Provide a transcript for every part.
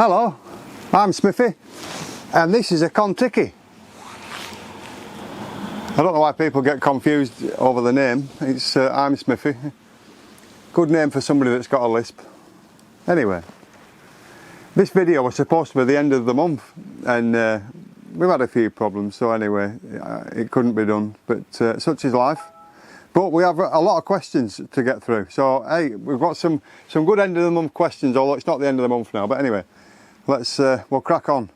Hello, I'm Smithy and this is a Kontiki. I don't know why people get confused over the name. It's I'm Smithy. Good name for somebody that's got a lisp. Anyway, this video was supposed to be the end of the month and we've had a few problems, so anyway it couldn't be done, but such is life. But we have a lot of questions to get through, so hey, we've got some good end of the month questions, although it's not the end of the month now. But anyway, we'll crack on.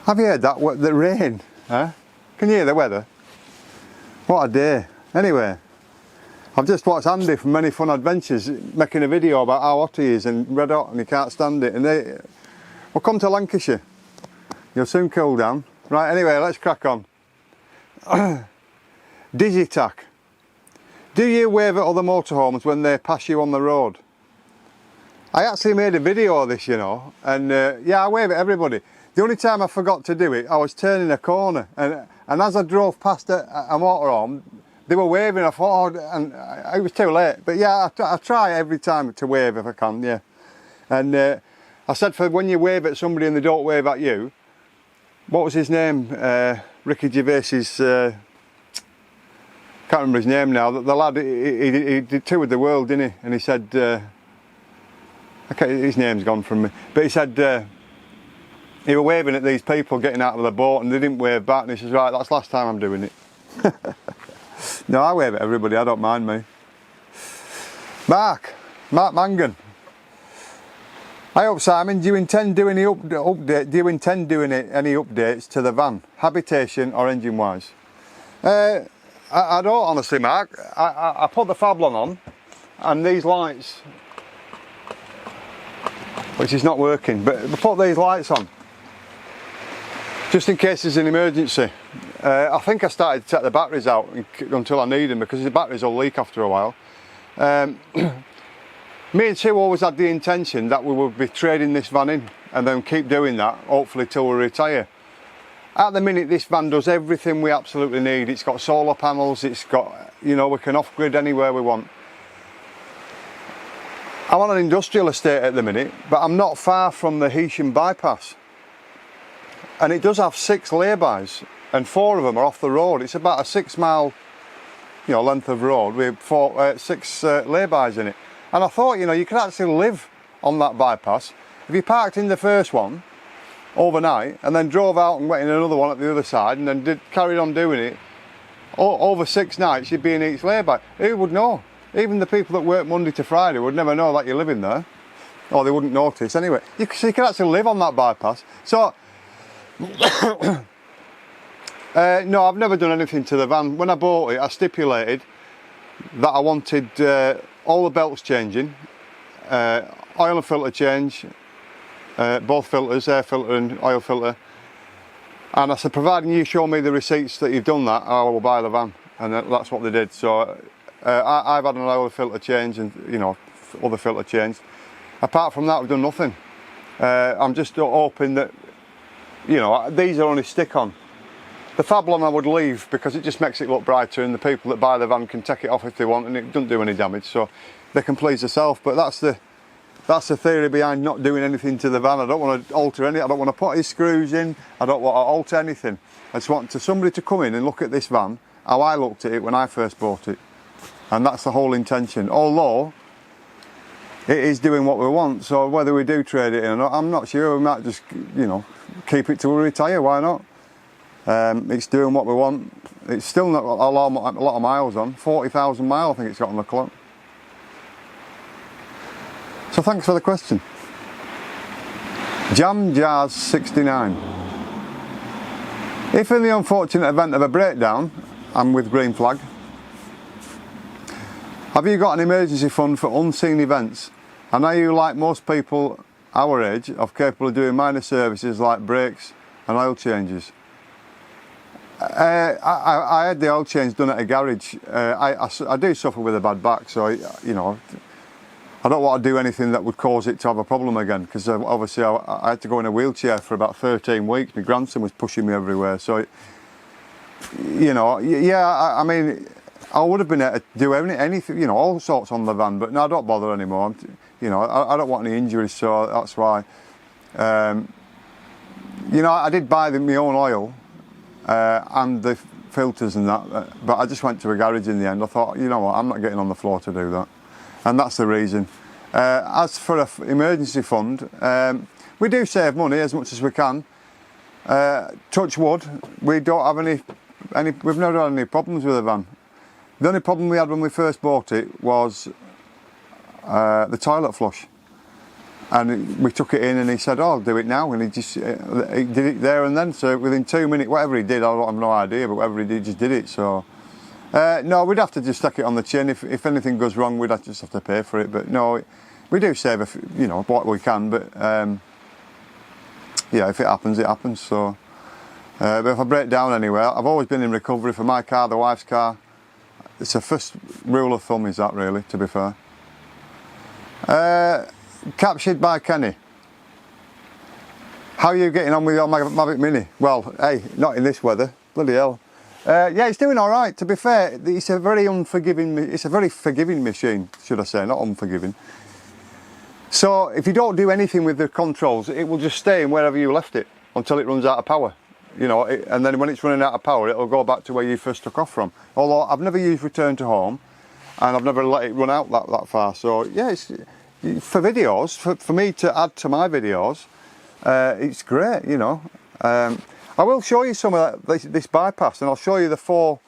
Have you heard that? The rain, huh? Can you hear the weather? What a day. Anyway, I've just watched Andy from Many Fun Adventures making a video about how hot he is and red hot and he can't stand it. And we'll come to Lancashire. You'll soon cool down. Right, anyway, let's crack on. Dizzy tack. Do you wave at other motorhomes when they pass you on the road? I actually made a video of this, you know, and yeah, I wave at everybody. The only time I forgot to do it, I was turning a corner, and as I drove past a motorhome, they were waving. I thought, oh, and it was too late. But yeah, I try every time to wave if I can, yeah. And I said, for when you wave at somebody and they don't wave at you, what was his name? Ricky Gervais's. Can't remember his name now. The lad, he did toured the world, didn't he? And he said, okay, his name's gone from me, but he said he was waving at these people getting out of the boat and they didn't wave back, and he says, right, that's the last time I'm doing it. No, I wave at everybody, I don't mind me. Mark Mangan. I hope, Simon, do you intend doing any updates to the van, habitation or engine wise? I don't honestly, Mark. I put the Fablon on and these lights, which is not working, but I put these lights on just in case there's an emergency. I think I started to take the batteries out until I need them, because the batteries will leak after a while. Me and Sue always had the intention that we would be trading this van in and then keep doing that, hopefully till we retire. At the minute, this van does everything we absolutely need. It's got solar panels, it's got, you know, we can off-grid anywhere we want. I'm on an industrial estate at the minute, but I'm not far from the Heysham bypass. And it does have 6 laybys, and 4 of them are off the road. It's about a 6 mile, you know, length of road with 6 laybys in it. And I thought, you know, you could actually live on that bypass. If you parked in the first one overnight and then drove out and went in another one at the other side and then carried on doing it, over 6 nights you'd be in each lay-by. Who would know? Even the people that work Monday to Friday would never know that you're living there, or they wouldn't notice. Anyway, you can actually live on that bypass. So no, I've never done anything to the van. When I bought it, I stipulated that I wanted all the belts changing, oil and filter change, both filters, air filter and oil filter. And I said, providing you show me the receipts that you've done that, I will buy the van. And that's what they did. So I've had an oil filter change and, you know, other filter change. Apart from that, we've done nothing. I'm just hoping that, you know, these are only stick-on. The Fablon I would leave because it just makes it look brighter, and the people that buy the van can take it off if they want, and it doesn't do any damage, so they can please themselves. But that's the theory behind not doing anything to the van. I don't want to alter any. I don't want to put his screws in. I don't want to alter anything. I just want somebody to come in and look at this van how I looked at it when I first bought it, and that's the whole intention. Although it is doing what we want, so whether we do trade it in or not, I'm not sure. We might just, you know, keep it till we retire. Why not? It's doing what we want. It's still not a lot of miles on. 40,000 miles I think it's got on the clock. So thanks for the question. Jam Jazz 69. If in the unfortunate event of a breakdown, I'm with green flag. Have you got an emergency fund for unseen events? And are you, like most people our age, capable of doing minor services like brakes and oil changes? I had the oil change done at a garage. I do suffer with a bad back, so you know, I don't want to do anything that would cause it to have a problem again, because obviously I had to go in a wheelchair for about 13 weeks. My grandson was pushing me everywhere, so you know, yeah, I mean, I would have been able to do anything, you know, all sorts on the van, but no, I don't bother anymore. you know, I don't want any injuries, so that's why. You know, I did buy my own oil and the filters and that, but I just went to a garage in the end. I thought, you know what, I'm not getting on the floor to do that, and that's the reason. As for an emergency fund, we do save money as much as we can. Touch wood, we don't have any. We've never had any problems with the van. The only problem we had when we first bought it was the toilet flush. And we took it in and he said, oh, I'll do it now. And he did it there and then. So within 2 minutes, whatever he did, I have no idea, but whatever he did, just did it. So, no, we'd have to just stick it on the chin. If anything goes wrong, we'd just have to pay for it. But no, we do save, you know, what we can. But, yeah, if it happens, it happens. So, but if I break down anywhere, I've always been in recovery for my car, the wife's car. It's a first rule of thumb, is that really, to be fair. Captured by Kenny. How are you getting on with your Mavic Mini? Well, hey, not in this weather. Bloody hell. Yeah, it's doing all right. To be fair, it's a very forgiving machine, should I say, not unforgiving. So if you don't do anything with the controls, it will just stay in wherever you left it until it runs out of power. You know, and then when it's running out of power, it'll go back to where you first took off from. Although I've never used return to home, and I've never let it run out that far. So yeah, it's, for videos, for me to add to my videos, it's great. You know, I will show you some of this bypass, and I'll show you the 4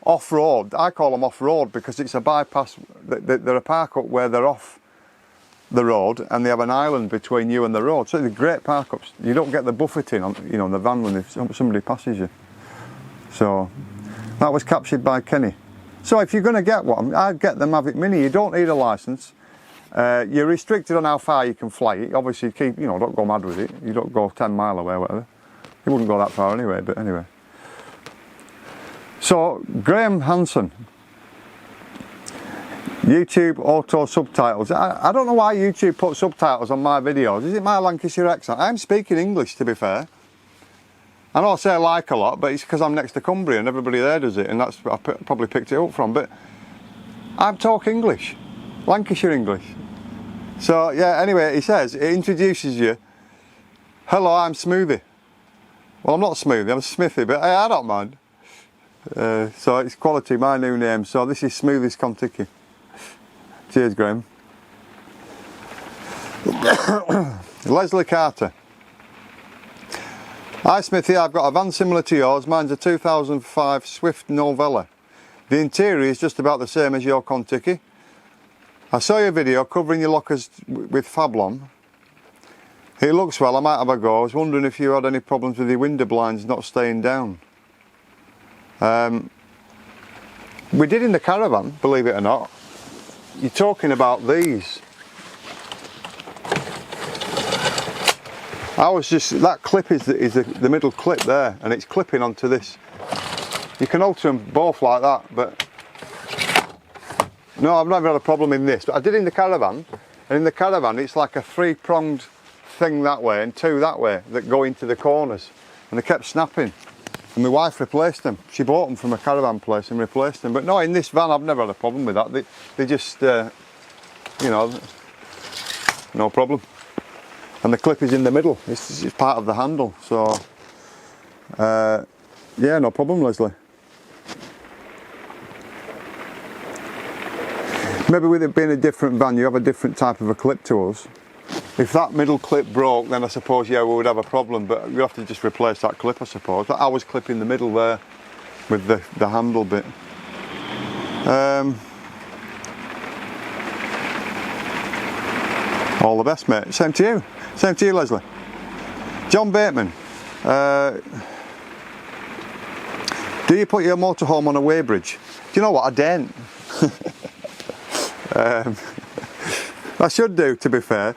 off-road. I call them off-road because it's a bypass. They're a park up where they're off the road and they have an island between you and the road, so they're great park ups. You don't get the buffeting on, you know, on the van when somebody passes you. So that was captured by Kenny. So if you're going to get one, I'd get the Mavic Mini. You don't need a license. You're restricted on how far you can fly it. Obviously, you know, don't go mad with it. You don't go 10 mile away or whatever. You wouldn't go that far anyway, but anyway. So Graham Hanson, YouTube auto subtitles. I don't know why YouTube put subtitles on my videos. Is it my Lancashire accent? I'm speaking English, to be fair. I know I say like a lot, but it's because I'm next to Cumbria and everybody there does it, and that's where I probably picked it up from. But I'm talking English, Lancashire English. So yeah, anyway, he says, it introduces you. Hello, I'm Smoothie. Well, I'm not Smoothie, I'm Smithy, but hey, I don't mind. So it's quality, my new name. So this is Smoothie's Kontiki. Cheers, Graham. Leslie Carter. Hi Smithy, I've got a van similar to yours. Mine's a 2005 Swift Novella. The interior is just about the same as your Kontiki. I saw your video covering your lockers with Fablon. It looks well, I might have a go. I was wondering if you had any problems with your window blinds not staying down. We did in the Caravan, believe it or not. You're talking about these. That clip is the middle clip there, and it's clipping onto this. You can alter them both like that, but no, I've never had a problem in this. But I did in the Caravan, and in the Caravan it's like a 3-pronged thing that way and 2 that way that go into the corners, and they kept snapping. And my wife replaced them. She bought them from a Caravan place and replaced them. But no, in this van I've never had a problem with that. They just, you know, no problem. And the clip is in the middle. It's part of the handle. So, yeah, no problem, Leslie. Maybe with it being a different van, you have a different type of a clip to us. If that middle clip broke, then I suppose, yeah, we would have a problem, but we'd have to just replace that clip, I suppose. But I was clipping the middle there with the handle bit. All the best, mate. Same to you. Same to you, Leslie. John Bateman. Do you put your motorhome on a Waybridge? Do you know what? I don't. I should do, to be fair.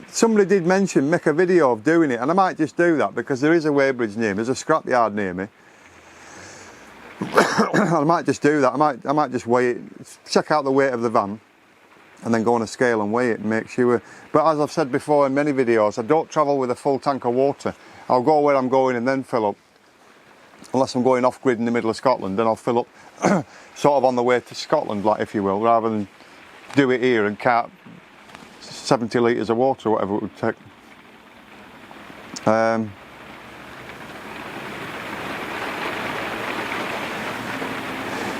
Somebody did make a video of doing it, and I might just do that because there is a Waybridge near me. There's a scrapyard near me. I might just do that. I might just weigh it, check out the weight of the van, and then go on a scale and weigh it and make sure. But as I've said before in many videos, I don't travel with a full tank of water. I'll go where I'm going and then fill up. Unless I'm going off grid in the middle of Scotland, then I'll fill up sort of on the way to Scotland, like, if you will, rather than do it here and cart 70 litres of water or whatever it would take.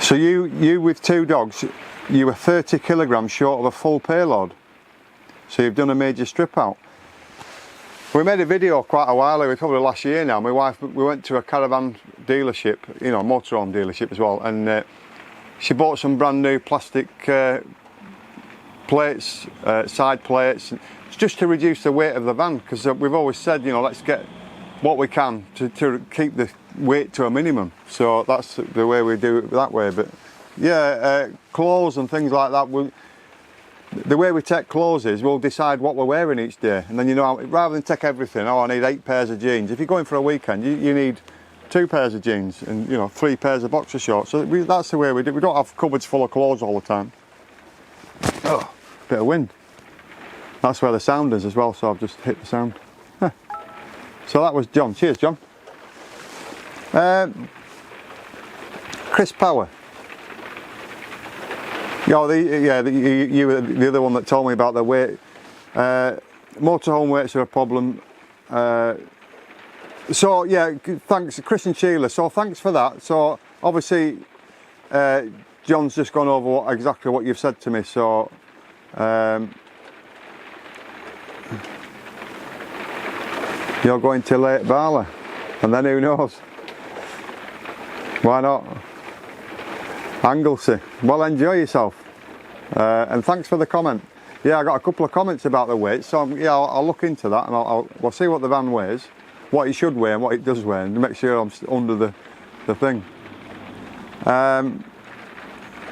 So you with 2 dogs, you were 30 kilograms short of a full payload. So you've done a major strip out. We made a video quite a while ago, probably last year now. My wife, we went to a caravan dealership, you know, motorhome dealership as well, and she bought some brand new plastic plates, side plates, just to reduce the weight of the van, because we've always said, you know, let's get what we can to keep the weight to a minimum. So that's the way we do it that way. But yeah, clothes and things like that, the way we take clothes is we'll decide what we're wearing each day, and then, you know, rather than take everything, oh, I need 8 pairs of jeans. If you're going for a weekend, you need 2 pairs of jeans and, you know, 3 pairs of boxer shorts. So that's the way we do. We don't have cupboards full of clothes all the time. Oh, bit of wind. That's where the sound is as well, so I've just hit the sound. Huh. So that was John. Cheers, John. Chris Power. You were the other one that told me about the weight. Motorhome weights are a problem. So yeah, thanks, Chris and Sheila. So thanks for that. So obviously, John's just gone over exactly what you've said to me. So you're going to Lake Bala, and then who knows? Why not? Anglesey. Well, enjoy yourself, and thanks for the comment. Yeah, I got a couple of comments about the weight, so yeah, I'll look into that, and we'll see what the van weighs, what it should weigh and what it does weigh, and make sure I'm under the thing.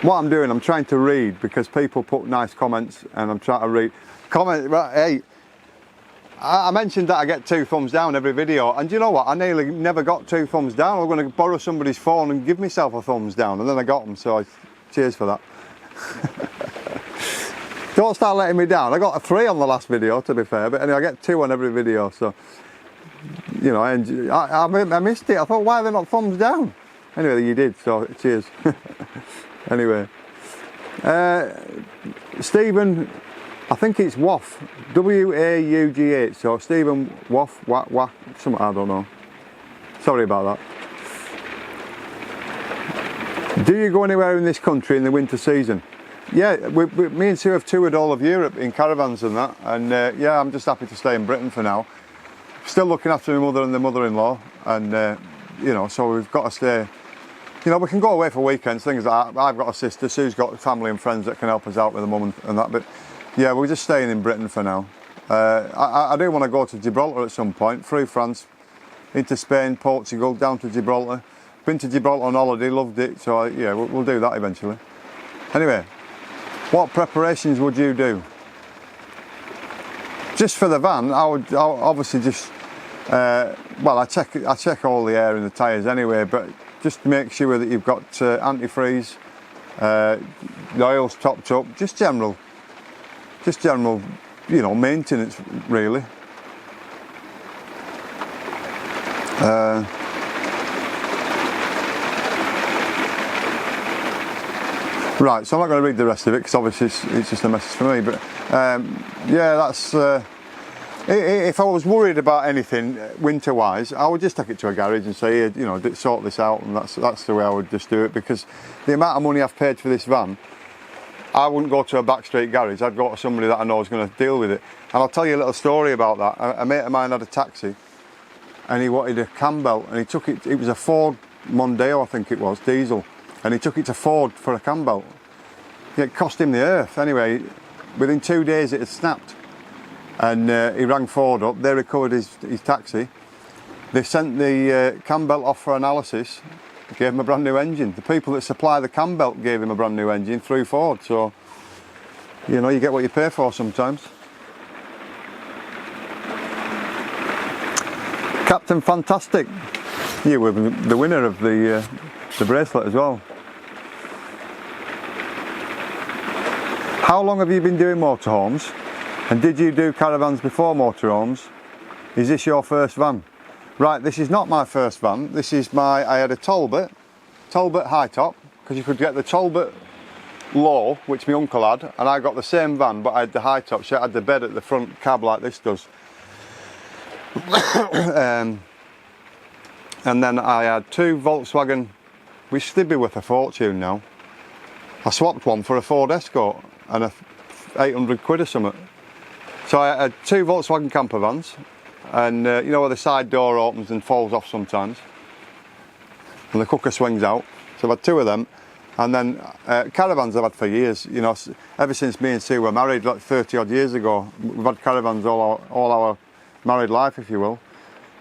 What I'm doing, I'm trying to read, because people put nice comments, and I'm trying to read comment. Right, hey, I mentioned that I get 2 thumbs down every video, and you know what, I nearly never got 2 thumbs down. I'm going to borrow somebody's phone and give myself a thumbs down, and then I got them, so cheers for that. Don't start letting me down. I got a 3 on the last video, to be fair, but anyway, I get 2 on every video, so, you know, I missed it. I thought, why are they not thumbs down? Anyway, you did, so cheers. Anyway, Stephen, I think it's Waff, W-A-U-G-H, so Stephen Waff, something, I don't know. Sorry about that. Do you go anywhere in this country in the winter season? Yeah, me and Sue have toured all of Europe in caravans and that, and yeah, I'm just happy to stay in Britain for now. Still looking after my mother and the mother-in-law, and you know, so we've got to stay. You know, we can go away for weekends, things like that. I've got a sister, Sue's got family and friends that can help us out with the mum and that, but yeah, we're just staying in Britain for now. I do want to go to Gibraltar at some point, through France, into Spain, Portugal, down to Gibraltar. Been to Gibraltar on holiday, loved it, so yeah, we'll do that eventually. Anyway, what preparations would you do? Just for the van, I'll obviously just, well, I check all the air in the tyres anyway, but just make sure that you've got antifreeze, the oil's topped up, just general, you know, maintenance really. Right, so I'm not going to read the rest of it because obviously it's just a message for me, but yeah, that's if I was worried about anything winter wise, I would just take it to a garage and say, you know, sort this out, and that's the way I would just do it, because the amount of money I've paid for this van, I wouldn't go to a backstreet garage. I'd go to somebody that I know is going to deal with it. And I'll tell you a little story about that. A mate of mine had a taxi and he wanted a cam belt, and he took it was a Ford Mondeo, I think it was, diesel, and he took it to Ford for a cam belt. It cost him the earth. Anyway, within 2 days it had snapped, and he rang Ford up. They recovered his taxi. They sent the cam belt off for analysis, gave him a brand new engine. The people that supply the cam belt gave him a brand new engine through Ford, so you know, you get what you pay for sometimes. Captain Fantastic, you were the winner of the bracelet as well. How long have you been doing motorhomes, and did you do caravans before motorhomes? Is this your first van? Right, this is not my first van. This is I had a Talbot high top, because you could get the Talbot low, which my uncle had, and I got the same van, but I had the high top, so I had the bed at the front cab like this does. And then I had 2 Volkswagen, which should be worth a fortune now. I swapped one for a Ford Escort and a 800 quid or something. So I had 2 Volkswagen camper vans, and you know where the side door opens and falls off sometimes, and the cooker swings out. So I've had 2 of them, and then Caravans I've had for years. You know, ever since me and Sue were married, like 30 odd years ago, we've had Caravans all our married life, if you will,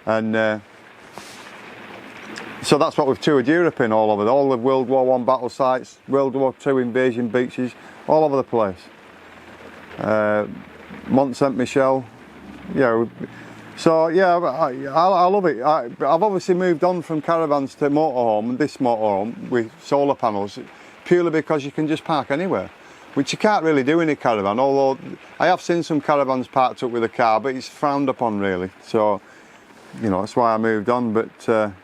and. So that's what we've toured Europe in, all the World War I battle sites, World War II invasion beaches, all over the place. Mont Saint Michel, yeah. So yeah, I love it. I've obviously moved on from Caravans to motorhome, and this motorhome with solar panels, purely because you can just park anywhere, which you can't really do in a caravan. Although I have seen some Caravans parked up with a car, but it's frowned upon really. So you know, that's why I moved on. But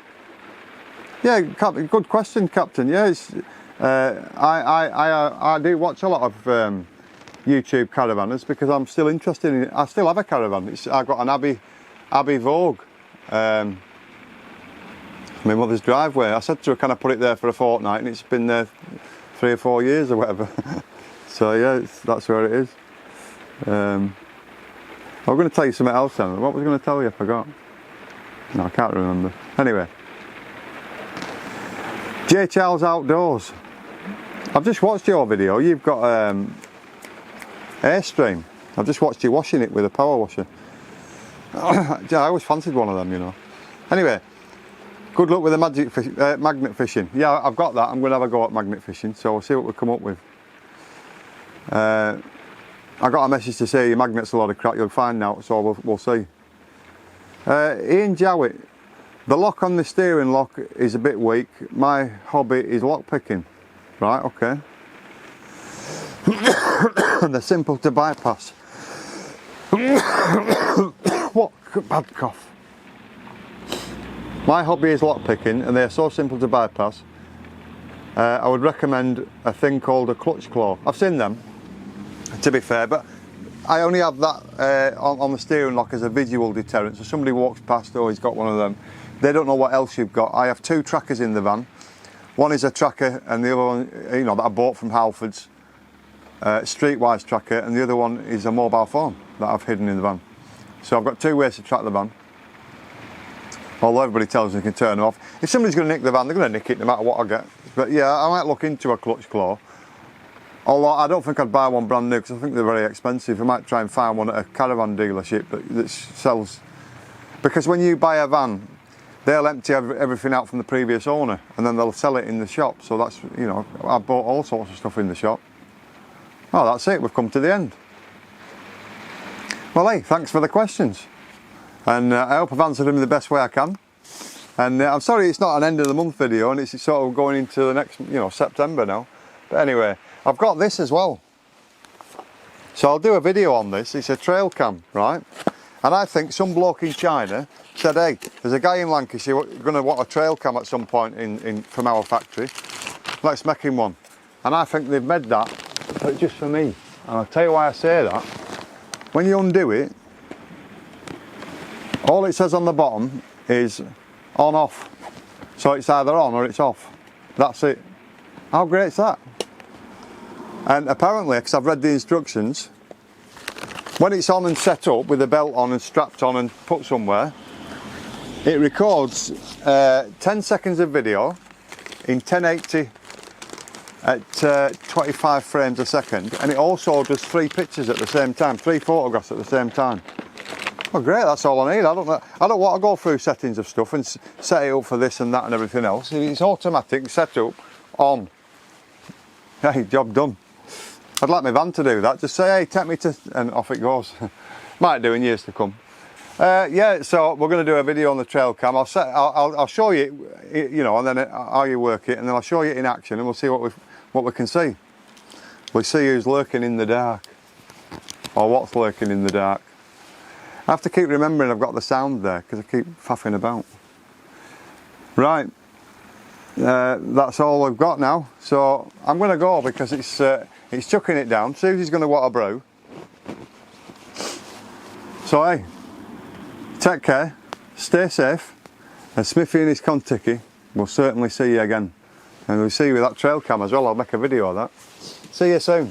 yeah, good question, Captain. Yeah, I do watch a lot of YouTube caravanners because I'm still interested in it. I still have a caravan. I've got an Abbey Vogue. My mother's driveway. I said to her, can I put it there for a fortnight? And it's been there 3 or 4 years or whatever. So yeah, that's where it is. I was going to tell you something else then. What was I going to tell you? I forgot. No, I can't remember. Anyway. J. Charles Outdoors. I've just watched your video. You've got Airstream. I've just watched you washing it with a power washer. I always fancied one of them, you know. Anyway, good luck with the magnet fishing. Yeah, I've got that. I'm going to have a go at magnet fishing, so we'll see what we come up with. I got a message to say your magnet's a lot of crap. You'll find out, so we'll see. Ian Jowett. The lock on the steering lock is a bit weak. My hobby is lock picking. Right, okay. They're simple to bypass. What bad cough. My hobby is lock picking, and they're so simple to bypass. I would recommend a thing called a clutch claw. I've seen them, to be fair, but I only have that on the steering lock as a visual deterrent. So somebody walks past, oh, he's got one of them. They don't know what else you've got. I have 2 trackers in the van. One is a tracker, and the other one, you know, that I bought from Halfords, Streetwise tracker, and the other one is a mobile phone that I've hidden in the van. So I've got 2 ways to track the van. Although everybody tells me you can turn them off. If somebody's going to nick the van, they're going to nick it no matter what I get. But yeah, I might look into a clutch claw. Although I don't think I'd buy one brand new because I think they're very expensive. I might try and find one at a caravan dealership that sells. Because when you buy a van, they'll empty everything out from the previous owner and then they'll sell it in the shop. So that's, you know, I bought all sorts of stuff in the shop. Oh, that's it. We've come to the end. Well, hey, thanks for the questions. And I hope I've answered them in the best way I can. And I'm sorry it's not an end of the month video and it's sort of going into the next, you know, September now. But anyway, I've got this as well. So I'll do a video on this. It's a trail cam, right? And I think some bloke in China said, hey, there's a guy in Lancashire going to want a trail cam at some point from our factory. Let's make him one. And I think they've made that just for me. And I'll tell you why I say that. When you undo it, all it says on the bottom is on off. So it's either on or it's off. That's it. How great is that? And apparently, because I've read the instructions, when it's on and set up with the belt on and strapped on and put somewhere, it records 10 seconds of video in 1080 at 25 frames a second, and it also does 3 pictures at the same time, 3 photographs at the same time. Well, great, that's all I need. I don't want to go through settings of stuff and set it up for this and that and everything else. It's automatic, set up, on. Hey, job done. I'd like my van to do that. Just say, hey, take me to, and off it goes. Might do in years to come. Yeah, so we're going to do a video on the trail cam. I'll show you, you know, and then how you work it, and then I'll show you it in action, and we'll see what we can see. We'll see who's lurking in the dark, or what's lurking in the dark. I have to keep remembering I've got the sound there because I keep faffing about. Right. that's all I've got now. So I'm going to go because it's chucking it down. Susie's going to want a brew. So hey, take care, stay safe, and Smithy and his Kontiki will certainly see you again. And we'll see you with that trail cam as well. I'll make a video of that. See you soon.